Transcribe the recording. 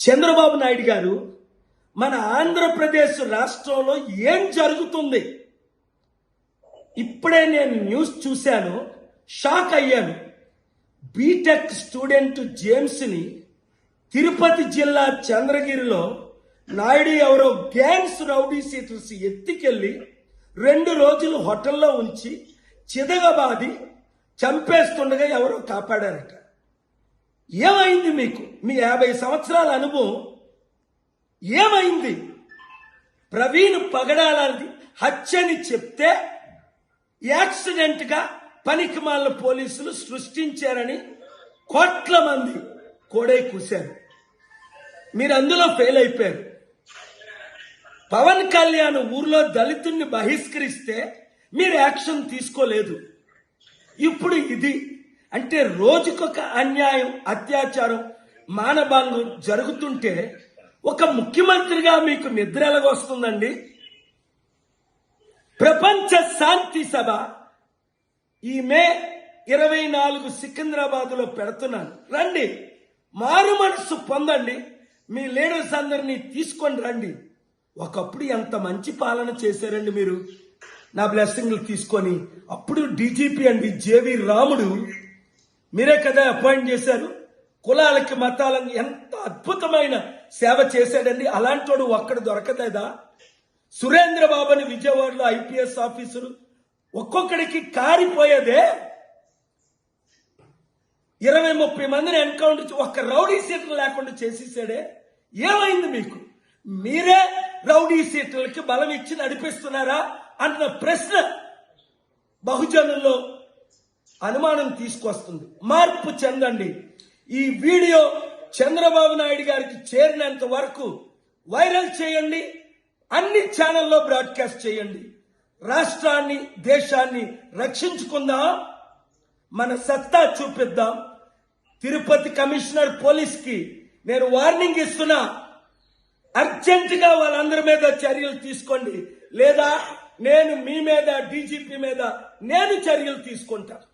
చంద్రబాబు నాయుడు గారు మన ఆంధ్రప్రదేశ్ రాష్ట్రంలో ఏం జరుగుతుంది? ఇప్పుడే నేను న్యూస్ చూశాను, షాక్ అయ్యాను. బీటెక్ స్టూడెంట్ జేమ్స్ని తిరుపతి జిల్లా చంద్రగిరిలో నాయుడు ఎవరో గ్యాంగ్స్ రౌడీ సీటర్స్ ఎత్తికెళ్లి 2 రోజులు హోటల్లో ఉంచి చిదగబాది చంపేస్తుండగా ఎవరో కాపాడారట. ఏమైంది మీకు? మీ 50 సంవత్సరాల అనుభవం ఏమైంది? ప్రవీణ్ పగడాలది హత్యని చెప్తే యాక్సిడెంట్గా పనికిమాల పోలీసులు సృష్టించారని కోట్ల మంది కోడై కూశారు. మీరు అందులో ఫెయిల్ అయిపోయారు. పవన్ కళ్యాణ్ ఊర్లో దళితుల్ని బహిష్కరిస్తే మీరు యాక్షన్ తీసుకోలేదు. ఇప్పుడు ఇది అంటే రోజుకొక అన్యాయం, అత్యాచారం, మానభంగం జరుగుతుంటే ఒక ముఖ్యమంత్రిగా మీకు నిద్ర ఎలాగొస్తుందండి? ప్రపంచ శాంతి సభ ఈ మే 24 సికింద్రాబాద్లో పెడుతున్నాను. రండి, మారు మనస్సు పొందండి, మీ లీడర్స్ అందరినీ తీసుకొని రండి. ఒకప్పుడు ఎంత మంచి పాలన చేశారండి మీరు, నా బ్లెస్సింగ్లు తీసుకొని. అప్పుడు డీజీపీ అండి జేవి రాముడు మీరే కదా అపాయింట్ చేశారు. కులాలకి మతాలకి ఎంత అద్భుతమైన సేవ చేశాడండి. అలాంటోడు ఒక్కడు దొరకలేదా? సురేంద్ర బాబుని విజయవాడలో ఐపీఎస్ ఆఫీసరు ఒక్కొక్కడికి కారిపోయేదే. 20-30 మందిని ఎన్కౌంటర్ ఒక్క రౌడీ సీట్లు లేకుండా చేసేసాడే. ఏమైంది మీకు? మీరే రౌడీ సీట్లకి బలం ఇచ్చి నడిపిస్తున్నారా అన్న ప్రశ్న బహుజనుల్లో అనుమానం తీసుకొస్తుంది. మార్పు చెందండి. ఈ వీడియో చంద్రబాబు నాయుడు గారికి చేరినంత వరకు వైరల్ చేయండి, అన్ని ఛానల్లో బ్రాడ్కాస్ట్ చేయండి. రాష్ట్రాన్ని, దేశాన్ని రక్షించుకుందాం, మన సత్తా చూపిద్దాం. తిరుపతి కమిషనర్ పోలీస్కి నేను వార్నింగ్ ఇస్తున్నా, అర్జెంటుగా వాళ్ళందరి మీద చర్యలు తీసుకోండి, లేదా నేను మీ మీద, డీజీపీ మీద నేను చర్యలు తీసుకుంటా.